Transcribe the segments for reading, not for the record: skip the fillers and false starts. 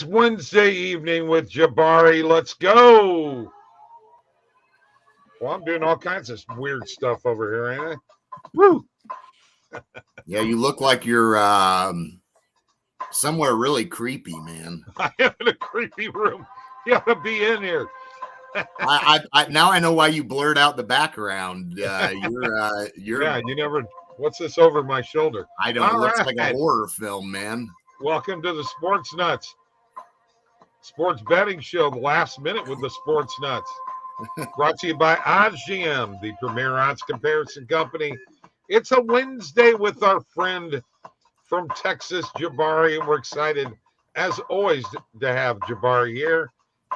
It's Wednesday evening with Jabari. Let's go. Well, I'm doing all kinds of weird stuff over here, ain't I? Woo. Yeah, you look like you're somewhere really creepy, man. I am in a creepy room. You ought to be in here. I now I know why you blurred out the background. You're Yeah, you never. What's this over my shoulder? I don't. It looks like a horror film, man. Welcome to the Sports Nuts Sports Betting Show, the last minute with the Sports Nuts. Brought to you by OddsJam, the premier odds comparison company. It's a Wednesday with our friend from Texas, Jabari, and we're excited, as always, to have Jabari here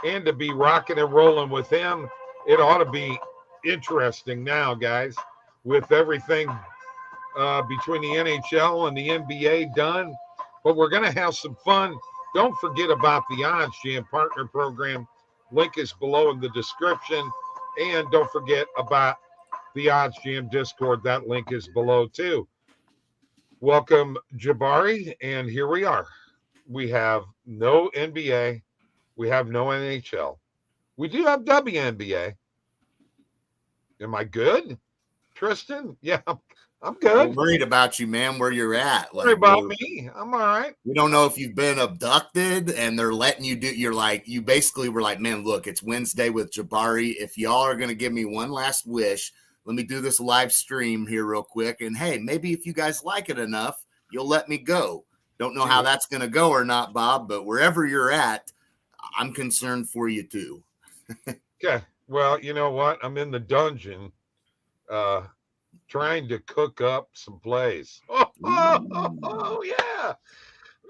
and to be rocking and rolling with him. It ought to be interesting now, guys, with everything between the NHL and the NBA done. But we're going to have some fun. Don't forget about the OddsJam Partner Program. Link is below in the description. And don't forget about the OddsJam Discord. That link is below too. Welcome, Jabari. And here we are. We have no NBA. We have no NHL. We do have WNBA. Am I good, Tristan? Yeah, I'm good. We're worried about you, man, where you're at. Worry about me. I'm all right. We don't know if you've been abducted and they're letting you do. You basically were like, man, look, it's Wednesday with Jabari. If y'all are going to give me one last wish, let me do this live stream here real quick. And hey, maybe if you guys like it enough, you'll let me go. Don't know how that's going to go or not, Bob, but wherever you're at, I'm concerned for you too. Okay. Well, you know what? I'm in the dungeon trying to cook up some plays. Oh, yeah.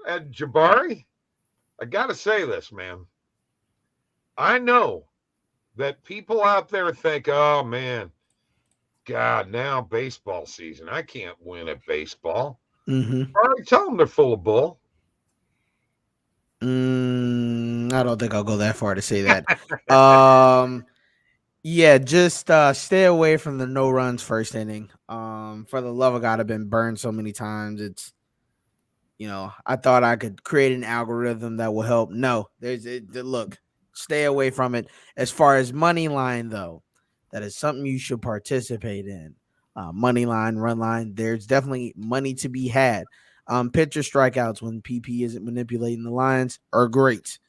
And Jabari, I got to say this, man. I know that people out there think, oh, man, God, now baseball season. I can't win at baseball. Mm-hmm. All right, tell them they're full of bull. I don't think I'll go that far to say that. Yeah, just stay away from the no runs first inning. For the love of God, I've been burned so many times. It's, I thought I could create an algorithm that will help. No, look, stay away from it. As far as money line, though, that is something you should participate in. Money line, run line, there's definitely money to be had. Pitcher strikeouts when PP isn't manipulating the lines are great.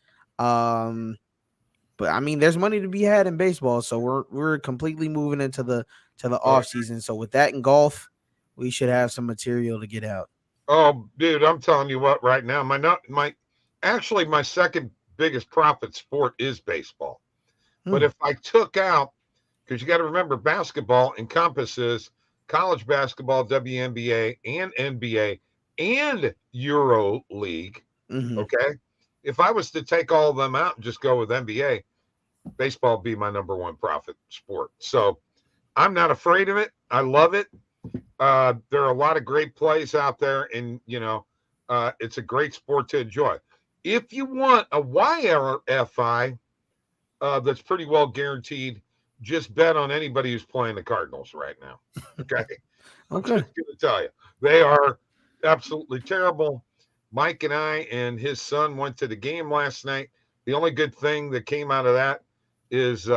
But I mean, there's money to be had in baseball, so we're completely moving into the off season. So with that in golf, we should have some material to get out. Oh, dude, I'm telling you what, right now, my second biggest profit sport is baseball. But if I took out, because you got to remember, basketball encompasses college basketball, WNBA, and NBA, and Euro League. Mm-hmm. Okay. If I was to take all of them out and just go with NBA, baseball would be my number one profit sport. So I'm not afraid of it. I love it. There are a lot of great plays out there, and, it's a great sport to enjoy. If you want a YRFI that's pretty well guaranteed, just bet on anybody who's playing the Cardinals right now. Okay. I'm just going to tell you, they are absolutely terrible. Mike and I and his son went to the game last night. The only good thing that came out of that is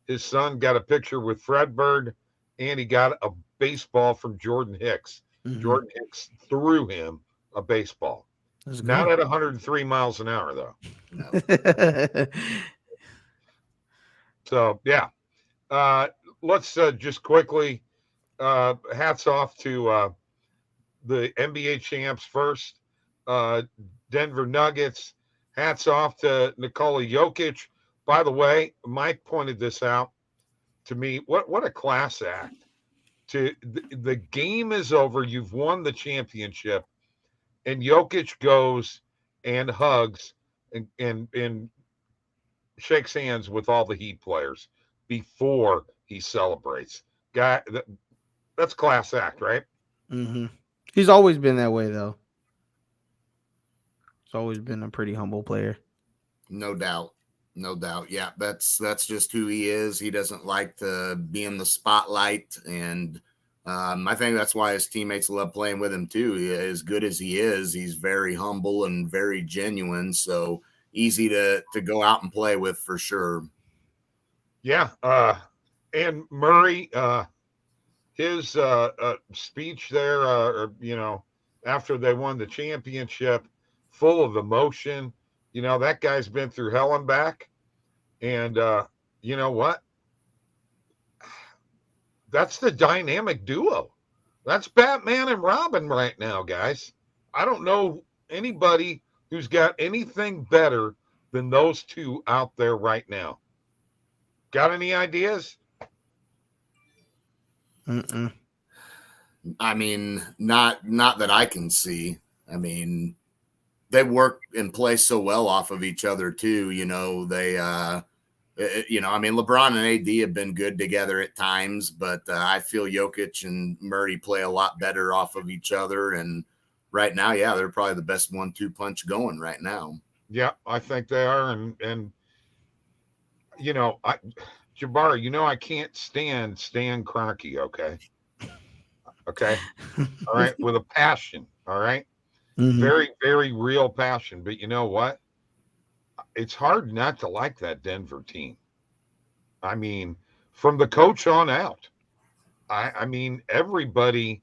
his son got a picture with Fred Bird, and he got a baseball from Jordan Hicks. Mm-hmm. Jordan Hicks threw him a baseball. Not at 103 miles an hour, though. No. So, yeah. Let's just quickly, hats off to the NBA champs first. Denver Nuggets, hats off to Nikola Jokic. By the way, Mike pointed this out to me. What a class act. The game is over. You've won the championship. And Jokic goes and hugs and shakes hands with all the Heat players before he celebrates. Guy, that's class act, right? Mm-hmm. He's always been that way, though. He's always been a pretty humble player. No doubt. Yeah, that's just who he is. He doesn't like to be in the spotlight, and I think that's why his teammates love playing with him too. As good as he is, he's very humble and very genuine. So easy to go out and play with for sure. Yeah. And Murray, his speech there, after they won the championship, full of emotion. That guy's been through hell and back. And you know what? That's the dynamic duo. That's Batman and Robin right now, guys. I don't know anybody who's got anything better than those two out there right now. Got any ideas? Mm-mm. I mean, not that I can see. I mean, they work and play so well off of each other too. They I mean, LeBron and AD have been good together at times, but I feel Jokic and Murray play a lot better off of each other. And right now, yeah, they're probably the best 1-2 punch going right now. Yeah, I think they are. And Jabari, I can't stand Stan Kroenke, okay? Okay. All right. With a passion. All right. Mm-hmm. Very, very real passion. But you know what? It's hard not to like that Denver team. I mean, from the coach on out. I mean, everybody,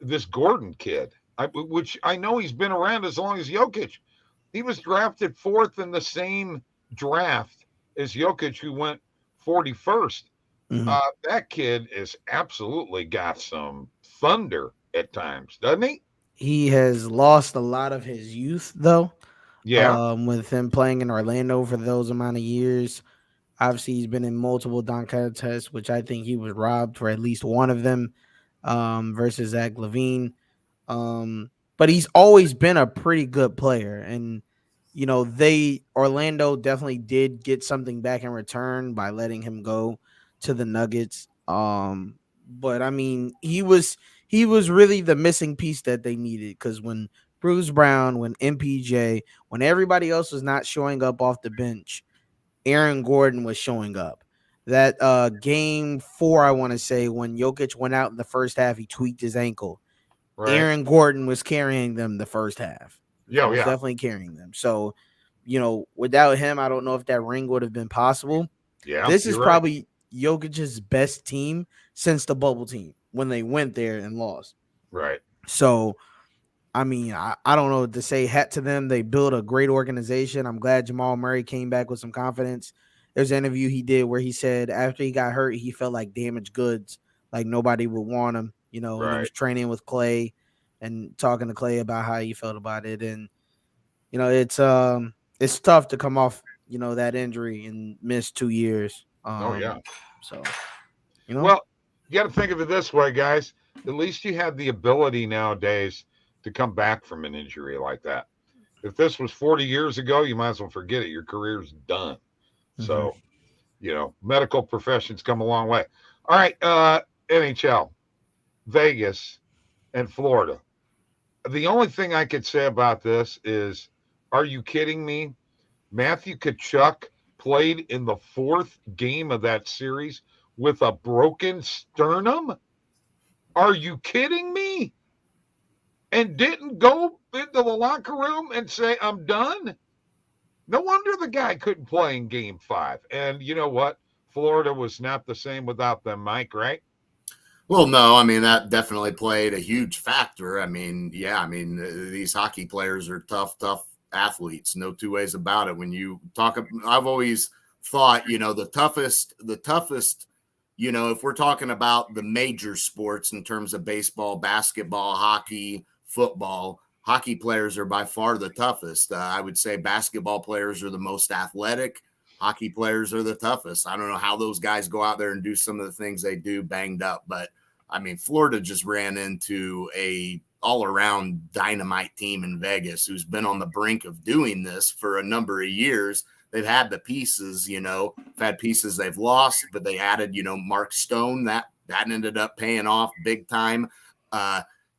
this Gordon kid, which I know he's been around as long as Jokic. He was drafted 4th in the same draft as Jokic, who went 41st. Mm-hmm. That kid is absolutely got some thunder at times, doesn't he? He has lost a lot of his youth, though. Yeah. With him playing in Orlando for those amount of years. Obviously, he's been in multiple dunk contests, which I think he was robbed for at least one of them, versus Zach LaVine. But he's always been a pretty good player. And, Orlando definitely did get something back in return by letting him go to the Nuggets. But I mean, he was really the missing piece that they needed, because when Bruce Brown, when MPJ, when everybody else was not showing up off the bench, Aaron Gordon was showing up. That game 4, I want to say, when Jokic went out in the first half, he tweaked his ankle. Right. Aaron Gordon was carrying them the first half. Yeah, he was definitely carrying them. So, without him, I don't know if that ring would have been possible. Yeah, this is probably Jokic's best team since the bubble team, when they went there and lost. Right. So, I mean, I don't know what to say. Hat to them. They built a great organization. I'm glad Jamal Murray came back with some confidence. There's an interview he did where he said after he got hurt, he felt like damaged goods, like nobody would want him, Right. And he was training with Clay and talking to Clay about how he felt about it. And, it's tough to come off, that injury and miss 2 years. Oh, yeah. So, Well, you got to think of it this way, guys. At least you have the ability nowadays to come back from an injury like that. If this was 40 years ago, you might as well forget it. Your career's done. Mm-hmm. So, medical profession's come a long way. All right, NHL, Vegas, and Florida. The only thing I could say about this is, are you kidding me? Matthew Tkachuk played in the 4th game of that series with a broken sternum? Are you kidding me? And didn't go into the locker room and say, I'm done? No wonder the guy couldn't play in game 5. And you know what? Florida was not the same without them, Mike, right? Well, no, I mean, that definitely played a huge factor. I mean, these hockey players are tough athletes. No two ways about it. When you talk, I've always thought, the toughest, if we're talking about the major sports in terms of baseball, basketball, hockey, football, hockey players are by far the toughest. I would say basketball players are the most athletic. Hockey players are the toughest. I don't know how those guys go out there and do some of the things they do banged up, but I mean, Florida just ran into a all-around dynamite team in Vegas who's been on the brink of doing this for a number of years. They've had the pieces, they've had pieces they've lost, but they added, Mark Stone, that ended up paying off big time.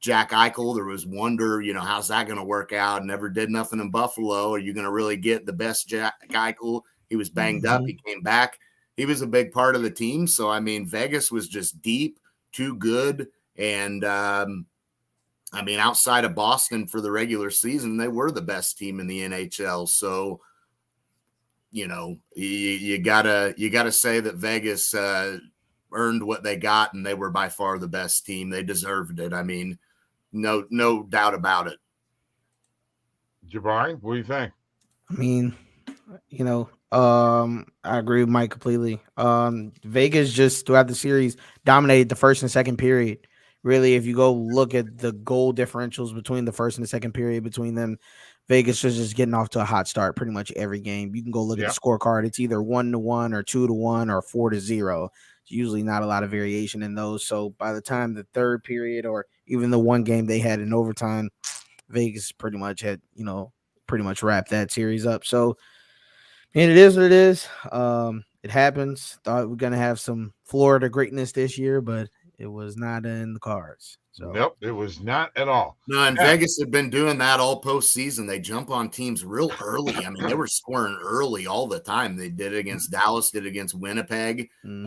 Jack Eichel, there was wonder, how's that going to work out? Never did nothing in Buffalo. Are you going to really get the best Jack Eichel? He was banged up. He came back. He was a big part of the team. So, I mean, Vegas was just deep, too good. And, outside of Boston for the regular season, they were the best team in the NHL. So, you gotta say that Vegas earned what they got, and they were by far the best team. They deserved it. I mean, no doubt about it. Jabari, what do you think? I mean, I agree with Mike completely. Vegas just throughout the series dominated the first and second period. Really, if you go look at the goal differentials between the first and the second period between them, Vegas was just getting off to a hot start pretty much every game. You can go look at the scorecard. It's either 1-1 or 2-1 or 4-0. It's usually not a lot of variation in those. So by the time the third period or even the one game they had in overtime, Vegas pretty much had, pretty much wrapped that series up. So, and it is what it is. It happens. Thought we're going to have some Florida greatness this year, but it was not in the cards. So. Nope, it was not at all. No, and Vegas had been doing that all postseason. They jump on teams real early. I mean, they were scoring early all the time. They did it against Dallas, did it against Winnipeg. And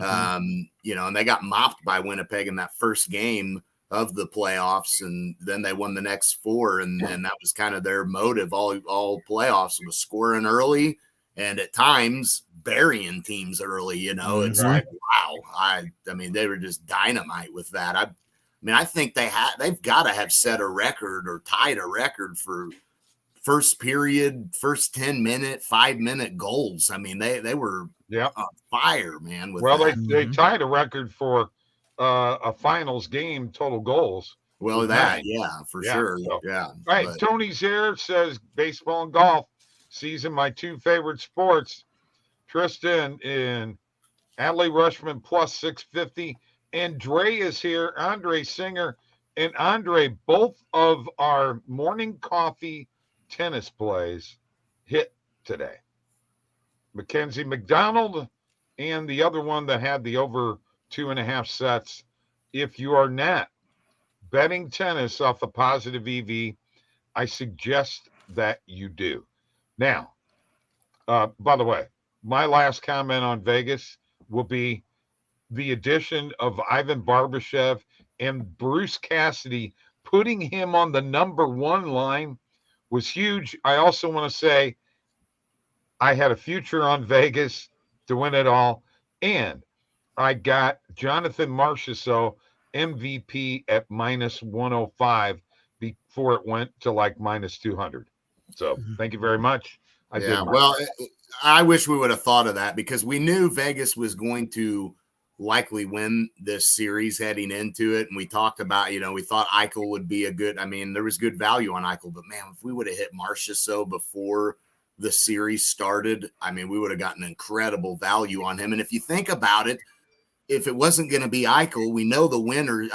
they got mopped by Winnipeg in that first game of the playoffs, and then they won the next four, and that was kind of their motive all playoffs, was scoring early and at times burying teams early. It's like, wow. I mean, they were just dynamite with that. I think they've got to have set a record or tied a record for first period, first 10-minute, 5-minute goals. I mean, they were on fire, man. They tied a record for a finals game total goals. Well, for sure. So, yeah. All right. Tony's here, says baseball and golf season, my two favorite sports. Tristan in Adley Rushman plus 650. Andre is here, Andre Singer. And Andre, both of our morning coffee tennis plays hit today. Mackenzie McDonald and the other one that had the over 2.5 sets. If you are not betting tennis off the positive EV, I suggest that you do. Now, by the way, my last comment on Vegas will be the addition of Ivan Barbashev and Bruce Cassidy, putting him on the number one line was huge. I also want to say I had a future on Vegas to win it all, and I got Jonathan Marchessault MVP at minus 105 before it went to like minus 200. So thank you very much. I wish we would have thought of that, because we knew Vegas was going to likely win this series heading into it. And we talked about, we thought Eichel would be there was good value on Eichel, but man, if we would have hit Marchessault before the series started, we would have gotten incredible value on him. And if you think about it, if it wasn't going to be Eichel, we know the winner.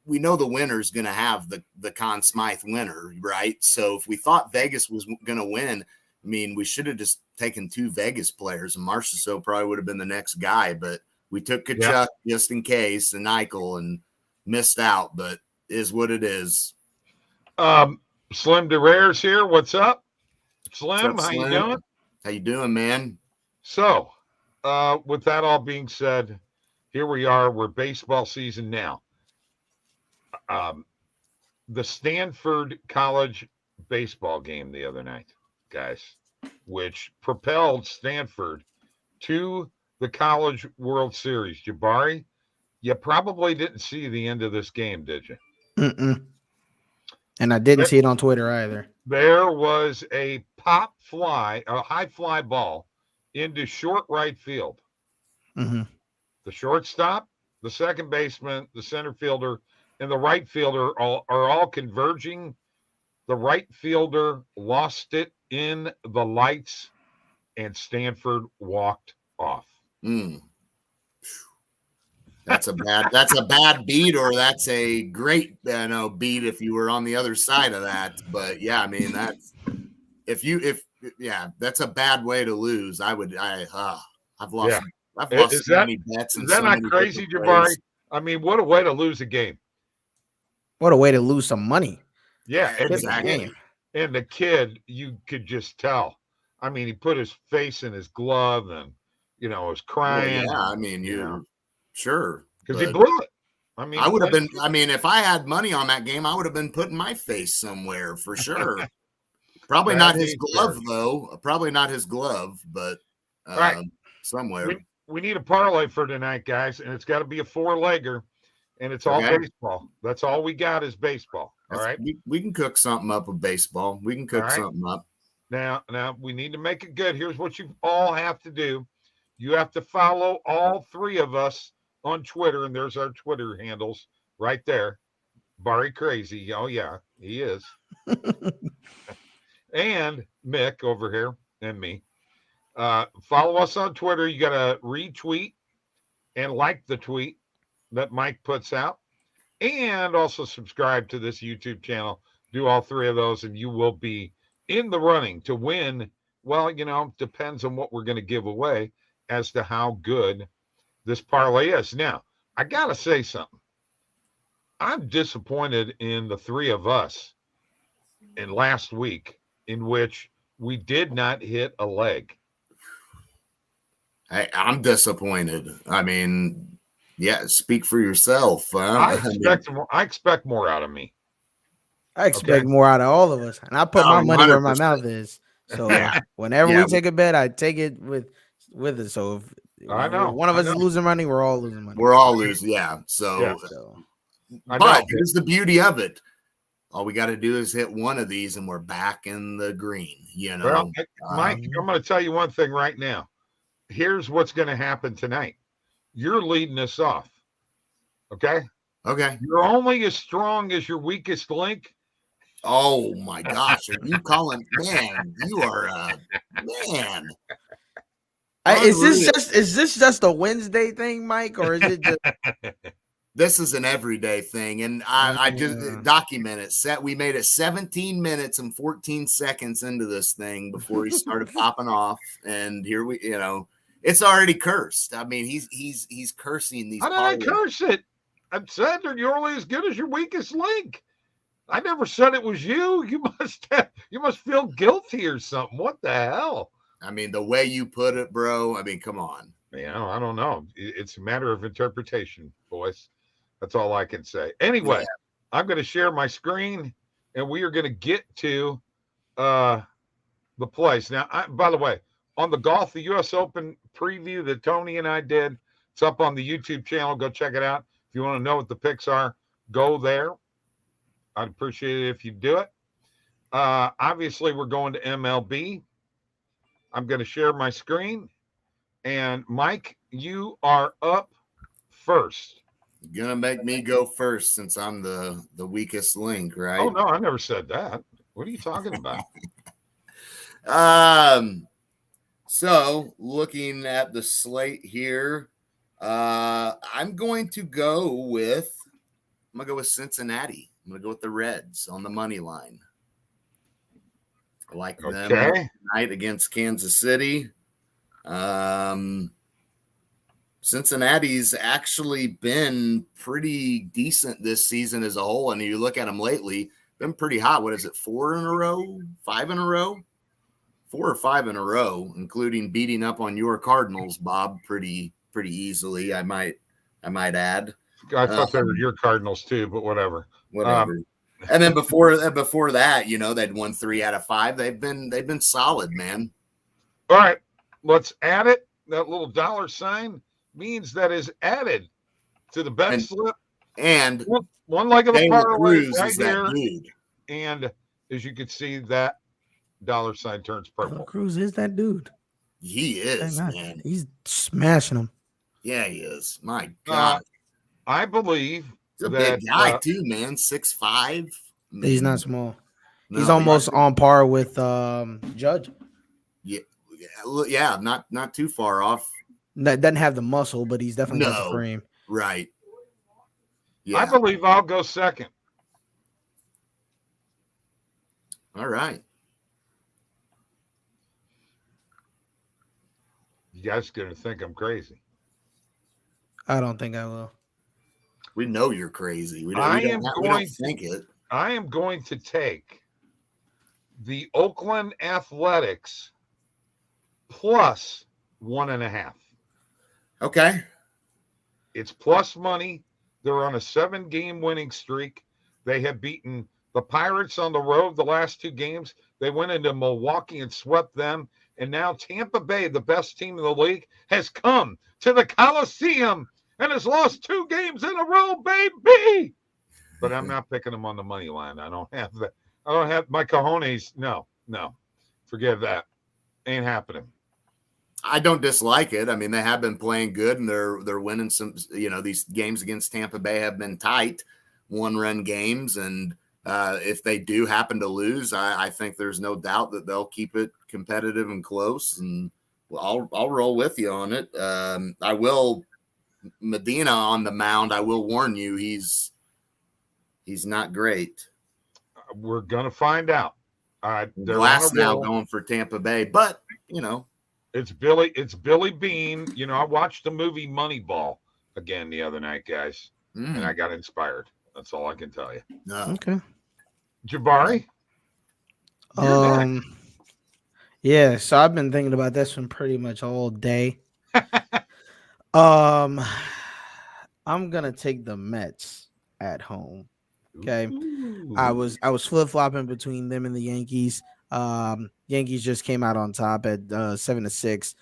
We know the winner's going to have the Conn Smythe winner, right? So if we thought Vegas was going to win, we should have just taken two Vegas players, and Marchessault probably would have been the next guy, but we took Kachuk just in case, and Eichel, and missed out, but is what it is. Slim DeRare's here. What's up? Slim, What's up, Slim? You doing? How you doing, man? So, with that all being said, here we are. We're baseball season now. The Stanford College baseball game the other night, guys, which propelled Stanford to the College World Series. Jabari, you probably didn't see the end of this game, did you? And I didn't see it on Twitter either. There was a high fly ball into short right field. The shortstop, the second baseman, the center fielder, and the right fielder are all converging. The right fielder lost it in the lights, and Stanford walked off. That's a bad beat, or that's a great beat if you were on the other side of that. But yeah, that's that's a bad way to lose. I've lost. I've lost so many bets. Is that not crazy, Jabari? What a way to lose a game. What a way to lose some money. Yeah, exactly. And the kid, you could just tell. He put his face in his glove and, was crying. Sure. Because he blew it. I would have been, if I had money on that game, I would have been putting my face somewhere for sure. Probably not his glove, though. Probably not his glove, but. All right. somewhere. We need a parlay for tonight, guys, and it's got to be a 4-legger, and it's all baseball. That's all we got is baseball. All right. We can cook something up with baseball. We can cook something up. Now we need to make it good. Here's what you all have to do. You have to follow all 3 of us on Twitter, and there's our Twitter handles right there. Barry Crazy. Oh, yeah, he is. And Mick over here and me. Follow us on Twitter. You got to retweet and like the tweet that Mike puts out, and also subscribe to this YouTube channel. Do all 3 of those, and you will be in the running to win. Well, depends on what we're going to give away as to how good this parlay is. Now, I got to say something. I'm disappointed in the 3 of us in last week, in which we did not hit a leg. I'm disappointed. I mean, yeah, speak for yourself. I expect more out of me. I expect more out of all of us, and I put my money 100%. Where my mouth is. So whenever we take a bet, I take it with it. So if one of us is losing money, we're all losing money. We're all losing, yeah. So but here's the beauty of it. All we got to do is hit one of these, and we're back in the green. Well, Mike, I'm going to tell you one thing right now. Here's what's going to happen tonight. You're leading us off. Okay. You're only as strong as your weakest link. Oh my gosh! Are you calling? Man, you are man. Is this just a Wednesday thing, Mike, or is it just? This is an everyday thing, and I just document it. We made it 17 minutes and 14 seconds into this thing before he started popping off, and here we, it's already cursed. I mean, he's cursing these. How did I curse it? I said you're only as good as your weakest link. I never said it was you. You must feel guilty or something. What the hell? I mean, the way you put it, bro. I mean, come on. I don't know. It's a matter of interpretation, boys. That's all I can say. Anyway, I'm going to share my screen, and we are going to get to the place. Now, by the way, on the the U.S. Open preview that Tony and I did, it's up on the YouTube channel. Go check it out. If you want to know what the picks are, go there. I'd appreciate it if you do it. Obviously, we're going to MLB. I'm going to share my screen. And, Mike, you are up first. You're going to make me go first since I'm the weakest link, right? Oh, no, I never said that. What are you talking about? So, looking at the slate here, I'm going to go with Cincinnati. I'm going to go with the Reds on the money line. I like them tonight against Kansas City. Cincinnati's actually been pretty decent this season as a whole. And you look at them lately, been pretty hot. What is it, 4 in a row? 5 in a row? 4 or 5 in a row, including beating up on your Cardinals, Bob, pretty easily, I might add. I thought they were your Cardinals too, but whatever. And then before that, they'd won 3 out of 5. They've been solid, man. All right, let's add it. That little $sign means that is added to the bet slip. And one leg of the parlay right here. And as you can see, that $sign turns purple. Cruz is that dude. He is, man. He's smashing them. Yeah, he is. My God. I believe he's a big guy too, man. 6'5". He's not small. No, he's almost on par with Judge. Yeah, not too far off. Doesn't have the muscle, but he's definitely got the frame. Right. Yeah. I believe I'll go second. All right. You guys are going to think I'm crazy. I don't think I will. We know you're crazy. We don't think it. I am going to take the Oakland Athletics plus 1.5. Okay. It's plus money. They're on a 7-game winning streak. They have beaten the Pirates on the road the last 2 games. They went into Milwaukee and swept them. And now Tampa Bay, the best team in the league, has come to the Coliseum and has lost 2 games in a row, baby. But I'm not picking them on the money line. I don't have that. I don't have my cojones. No. Forgive that. Ain't happening. I don't dislike it. I mean, they have been playing good, and they're winning some. These games against Tampa Bay have been tight, 1-run games, and if they do happen to lose, I think there's no doubt that they'll keep it competitive and close. And I'll roll with you on it. I will. Medina on the mound. I will warn you, he's not great. We're gonna find out. Glass now going for Tampa Bay, but it's Billy Bean. I watched the movie Moneyball again the other night, guys, and I got inspired. That's all I can tell you. Okay. Jabari? Yeah, so I've been thinking about this one pretty much all day. I'm gonna take the Mets at home. Okay. Ooh. I was flip-flopping between them and the Yankees. Yankees just came out on top at 7-6.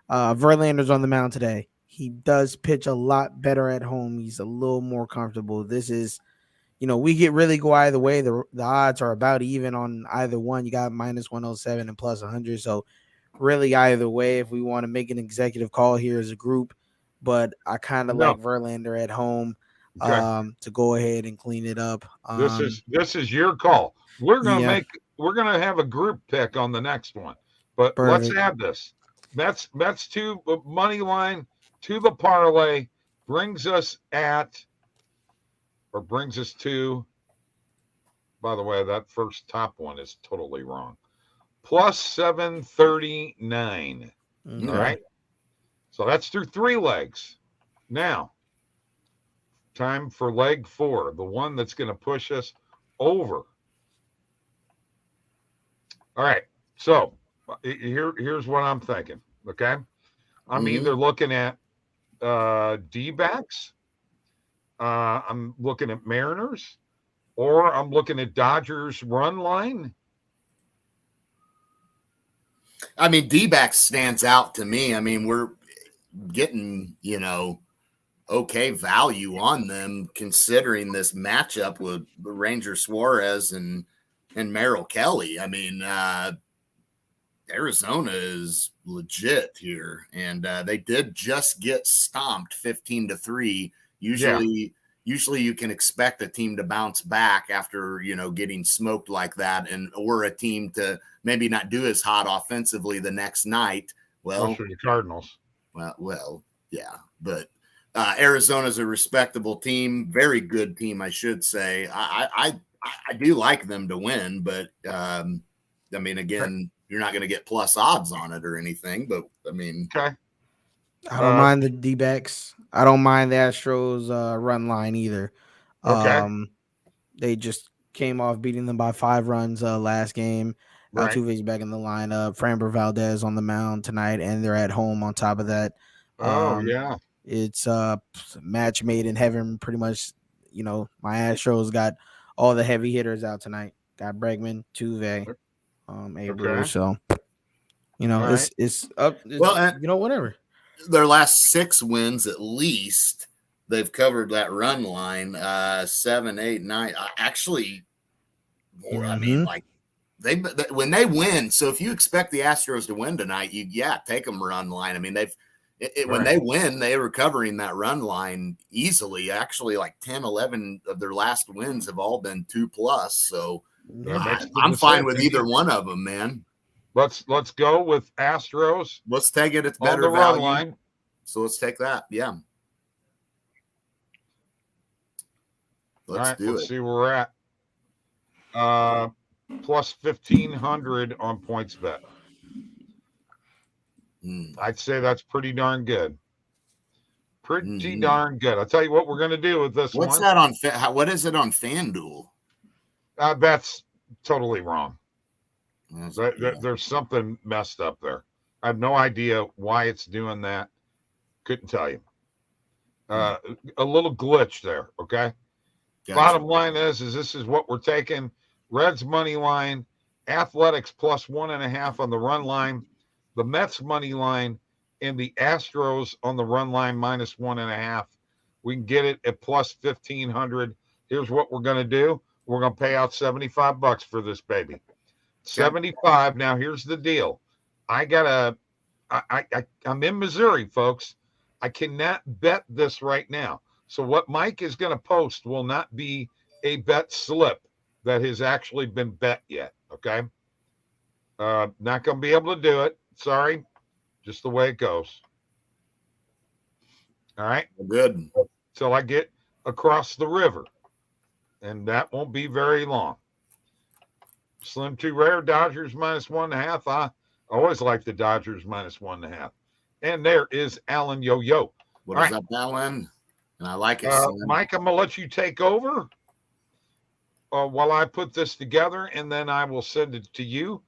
Verlander's on the mound today. He does pitch a lot better at home. He's a little more comfortable. This is, we get really go either way. The odds are about even on either one. You got -107 and +100. So really either way, if we want to make an executive call here as a group, but I kind of like Verlander at home to go ahead and clean it up. This is your call. We're gonna have a group pick on the next one, but Let's add this. Mets to money line to the parlay brings us to. By the way, that first top one is totally wrong. +739. Okay. All right. So that's through 3 legs. Now, time for leg 4, the one that's going to push us over. All right. So here's what I'm thinking. Okay. I'm either looking at D-backs, I'm looking at Mariners, or I'm looking at Dodgers run line. I mean, D-backs stands out to me. I mean, we're getting, okay value on them considering this matchup with Ranger Suarez and Merrill Kelly. I mean, Arizona is legit here, and they did just get stomped 15-3. Usually you can expect a team to bounce back after, getting smoked like that, or a team to maybe not do as hot offensively the next night. Well, the Cardinals. Well, yeah, but Arizona's a respectable team, very good team, I should say. I do like them to win, but I mean, again, you're not going to get plus odds on it or anything. But I mean, okay. I don't mind the D-backs. I don't mind the Astros run line either. Okay. They just came off beating them by 5 runs last game. Right. Altuve's back in the lineup. Framber Valdez on the mound tonight, and they're at home on top of that. It's a match made in heaven, pretty much. My Astros got all the heavy hitters out tonight. Got Bregman, Tuve, Abreu. So, it's up. Whatever. Their last 6 wins, at least, they've covered that run line. 7, 8, 9. Actually, more. I mean, like when they win. So if you expect the Astros to win tonight, take them run line. I mean, when they win, they were covering that run line easily. Actually, like 10, 11 of their last wins have all been 2+. So I'm fine with either one of them, man. Let's go with Astros. Let's take it. It's better value. Run line. So let's take that. Yeah. Let's see where we're at. Plus 1,500 on PointsBet. I'd say that's pretty darn good. Darn good. I'll tell you what we're going to do with this What's that on? What is it on FanDuel? That's totally wrong. There's something messed up there. I have no idea why it's doing that. Couldn't tell you. A little glitch there. Okay. Gotcha. Bottom line is this is what we're taking. Reds money line, Athletics +1.5 on the run line, the Mets money line, and the Astros on the run line -1.5. We can get it at plus 1,500. Here's what we're going to do. We're going to pay out $75 for this baby. 75. Now, here's the deal. I'm in Missouri, folks. I cannot bet this right now. So what Mike is going to post will not be a bet slip that has actually been bet yet. Okay. Not going to be able to do it. Sorry. Just the way it goes. All right. Good. Till I get across the river. And that won't be very long. Slim too rare, Dodgers -1.5. I always like the Dodgers -1.5. And there is Alan Yo-Yo. What is up, Alan? And I like it. Mike, I'm going to let you take over while I put this together, and then I will send it to you.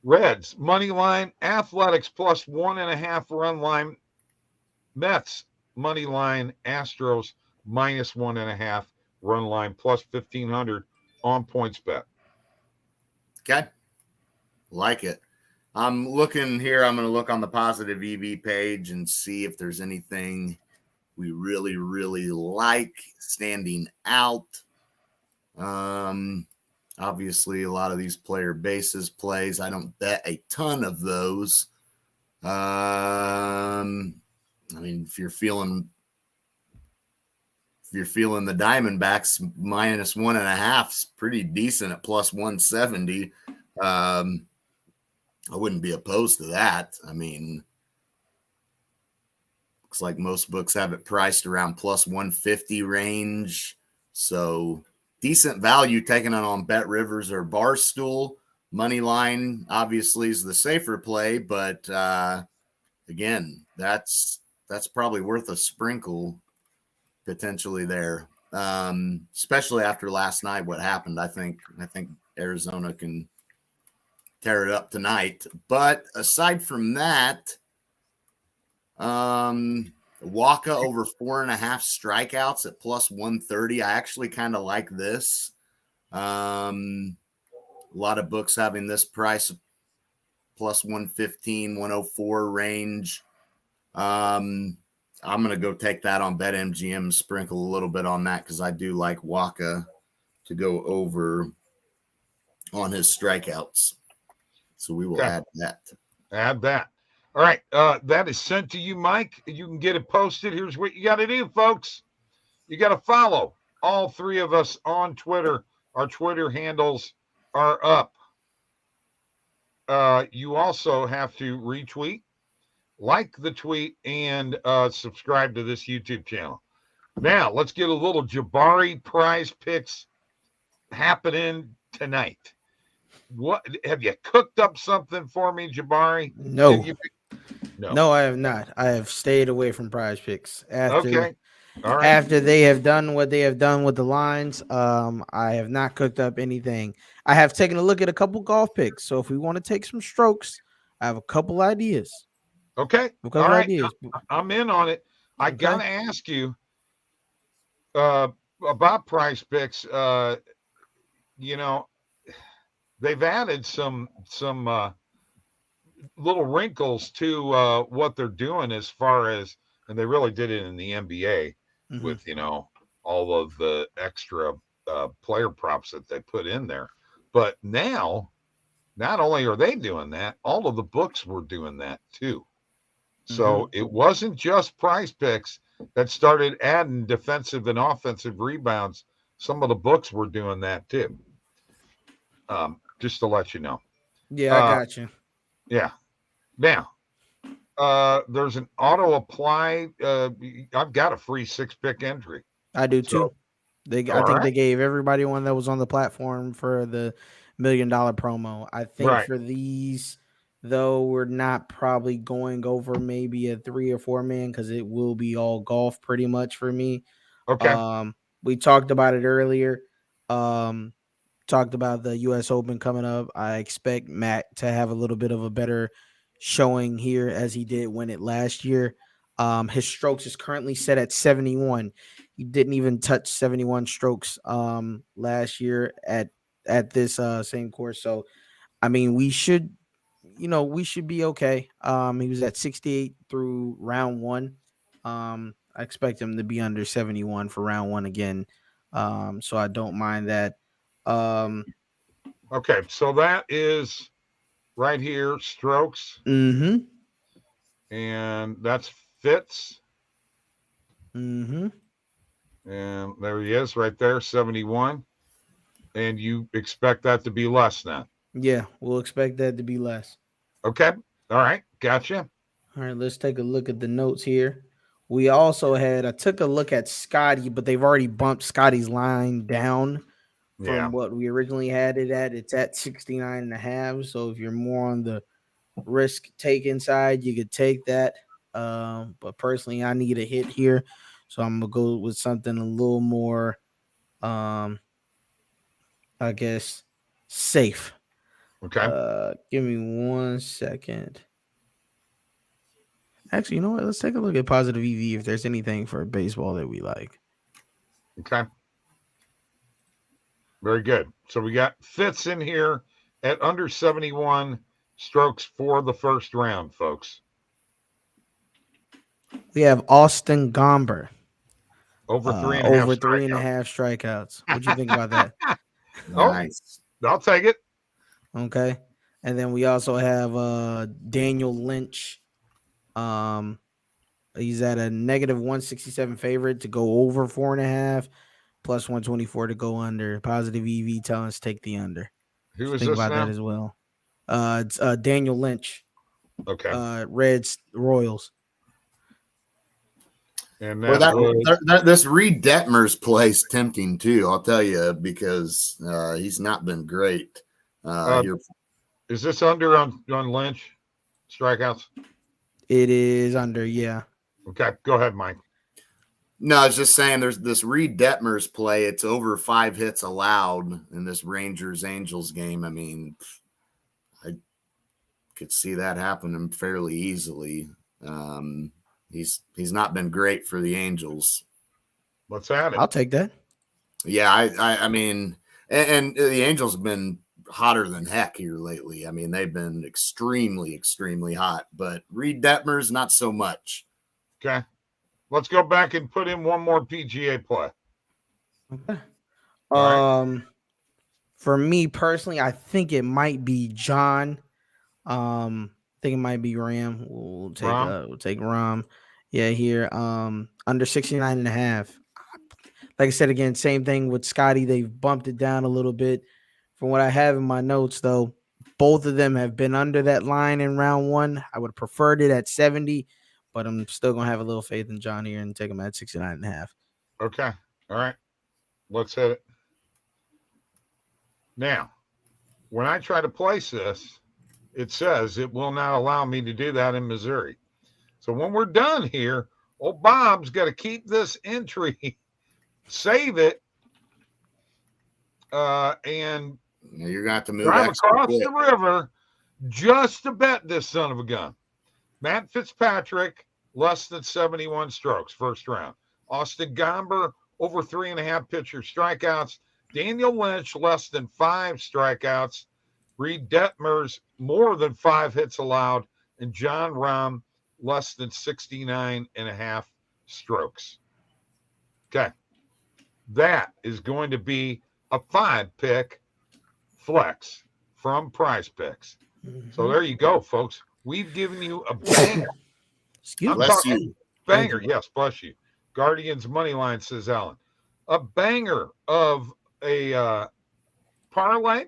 Reds, money line, Athletics +1.5 run line. Mets, money line, Astros -1.5 run line, plus 1,500 on points bet. Okay. Like it. I'm looking here. I'm going to look on the positive EV page and see if there's anything we really, really like standing out. Obviously, a lot of these player bases plays, I don't bet a ton of those. I mean, if you're feeling the Diamondbacks -1.5 is pretty decent at +170. I wouldn't be opposed to that. I mean, looks like most books have it priced around +150 range. So decent value taken on Bet Rivers or Barstool. Money line obviously is the safer play, but again, that's probably worth a sprinkle potentially there. Especially after last night, what happened. I think Arizona can tear it up tonight. But aside from that, Waka over 4.5 strikeouts at +130. I actually kind of like this. A lot of books having this price +115, 104 range. I'm going to go take that on BetMGM, sprinkle a little bit on that because I do like Waka to go over on his strikeouts. So we will add that. Add that. All right. That is sent to you, Mike. You can get it posted. Here's what you got to do, folks. You got to follow all three of us on Twitter. Our Twitter handles are up. You also have to retweet, like the tweet, and subscribe to this YouTube channel. Now, let's get a little Jabari prize picks happening tonight. What have you cooked up something for me, Jabari? No, I have not. I have stayed away from prize picks after after they have done what they have done with the lines. I have not cooked up anything. I have taken a look at a couple golf picks. So if we want to take some strokes, I have a couple ideas. Okay. All right. I'm in on it. I gotta ask you about prize picks. They've added some little wrinkles to what they're doing as far as, and they really did it in the NBA with all of the extra player props that they put in there. But now, not only are they doing that, all of the books were doing that too. So it wasn't just prize picks that started adding defensive and offensive rebounds. Some of the books were doing that too. Just to let you know. Yeah, I got you. Yeah. Now, there's an auto apply. I've got a free 6-pick entry. I do too. I think they gave everybody one that was on the platform for the $1 million promo. I think for these, though, we're not probably going over maybe a 3 or 4 man because it will be all golf pretty much for me. Okay. We talked about it earlier. Talked about the U.S. Open coming up. I expect Matt to have a little bit of a better showing here as he did win it last year. His strokes is currently set at 71. He didn't even touch 71 strokes last year at this same course. So, I mean, we should we should be okay. He was at 68 through round one. I expect him to be under 71 for round one again. So I don't mind that. Okay, so that is right here, strokes, Mm-hmm. and that's Fitz. Mm-hmm. And there he is right there, 71. And you expect that to be less now. Yeah, we'll expect that to be less. Okay. All right. Gotcha. All right, let's take a look at the notes here. We also I took a look at Scotty, but they've already bumped Scotty's line down Yeah. from what we originally had it at. It's at 69.5. So if you're more on the risk taking side, you could take that. But personally, I need a hit here. So I'm gonna go with something a little more I guess safe. Okay. Give me 1 second. Actually, you know what? Let's take a look at positive EV if there's anything for baseball that we like. Okay. Very good. So we got Fitz in here at under 71 strokes for the first round, folks. We have Austin Gomber. Over 3.5 over 3.5 strikeouts. What'd you think about that? Nice. I'll take it. Okay. And then we also have Daniel Lynch. He's at a negative 167 favorite to go over 4.5, plus 124 to go under. Positive EV telling us take the under. Who is Think this about now? that as well. It's Daniel Lynch. Okay. Reds Royals. And this Reed Detmers plays tempting too. I'll tell you because he's not been great. Here. Is this under on Lynch strikeouts? It is under, yeah. Okay, go ahead, Mike. No, I was just saying there's this Reed Detmers play. It's over 5 hits allowed in this Rangers-Angels game. I mean, I could see that happening fairly easily. He's not been great for the Angels. Let's add it. I'll take that. Yeah, I mean, and the Angels have been hotter than heck here lately. I mean, they've been extremely, extremely hot. But Reed Detmers, not so much. Okay. Let's go back and put in one more PGA play. Okay. Right. For me personally, I think it might be John. I think it might be Ram. We'll take Ram. Yeah, here. Under 69.5. Like I said again, same thing with Scotty. They've bumped it down a little bit. From what I have in my notes, though, both of them have been under that line in round one. I would have preferred it at 70, but I'm still gonna have a little faith in John here and take him at 69.5. Okay. All right. Let's hit it. Now, when I try to place this, it says it will not allow me to do that in Missouri. So when we're done here, old Bob's got to keep this entry, save it, and you're going to have to move drive across the river just to bet this son of a gun. Matt Fitzpatrick, less than 71 strokes, first round. Austin Gomber, over 3.5 pitcher strikeouts. Daniel Lynch, less than 5 strikeouts. Reed Detmers, more than 5 hits allowed. And John Rahm, less than 69.5 strokes. Okay. That is going to be a 5-pick flex from Prize Picks. Mm-hmm. So there you go, folks. We've given you a banger. Bless you. Banger. Yes, bless you. Guardians money line, says Alan. A banger of a parlay.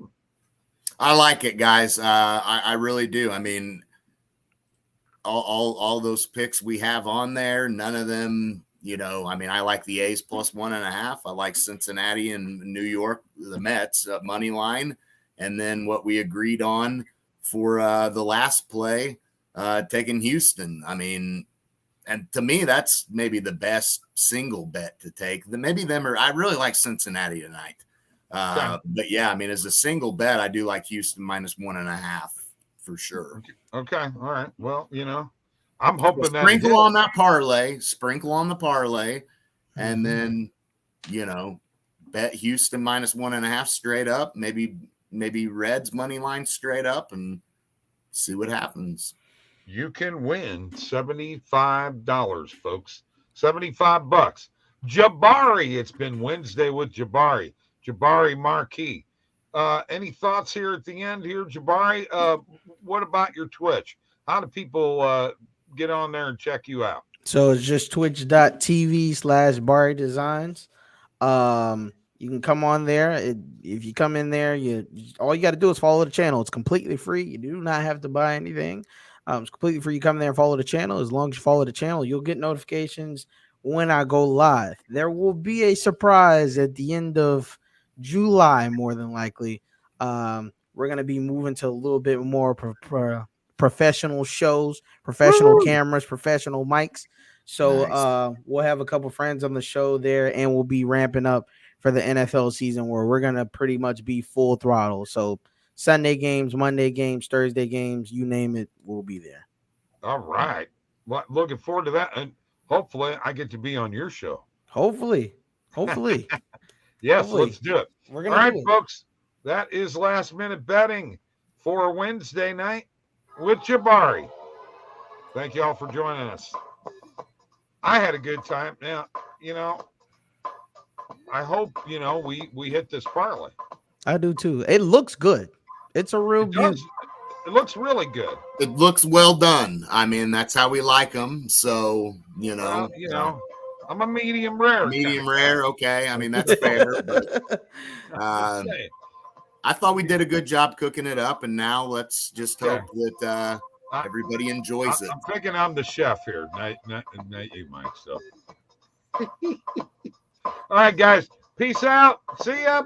I like it, guys. I really do. I mean, all those picks we have on there, none of them, I mean, I like the A's plus 1.5. I like Cincinnati and New York, the Mets money line. And then what we agreed on for the last play, taking Houston. I mean, and to me, that's maybe the best single bet to take. I really like Cincinnati tonight. But yeah, I mean, as a single bet, I do like Houston minus 1.5 for sure. Okay. All right. Well, I'm hoping that sprinkle on the parlay, and then, bet Houston minus 1.5 straight up, maybe Reds money line straight up, and See what happens. You can win $75, folks. $75. Jabari. It's been Wednesday with Jabari. Jabari Marquis. Any thoughts here at the end here, Jabari? What about your Twitch? How do people get on there and check you out? So it's just twitch.tv/Bari Designs. You can come on there. If you come in there, all you got to do is follow the channel. It's completely free. You do not have to buy anything. It's completely free. You come there and follow the channel. As long as you follow the channel, you'll get notifications when I go live. There will be a surprise at the end of July, more than likely. We're going to be moving to a little bit more professional shows, professional cameras, professional mics. So Nice. we'll have a couple friends on the show there, and we'll be ramping up for the NFL season where we're going to pretty much be full throttle. So Sunday games, Monday games, Thursday games, you name it, we'll be there. All right. Well, looking forward to that. And hopefully I get to be on your show. Hopefully. Yes, Hopefully. let's do it. We're All going right, to do it. folks. That is last minute betting for Wednesday night with Jabari. Thank you all for joining us. I had a good time. Now, I hope, we hit this parlay. I do too. It looks good. It's a real beauty. It looks really good. It looks well done. I mean, that's how we like them. So, Well, I'm a medium rare. medium rare. Okay. I mean, that's fair. But, I thought we did a good job cooking it up, and now let's just hope that everybody enjoys it. I'm thinking I'm the chef here, not you, Mike. So, all right, guys, peace out. See ya.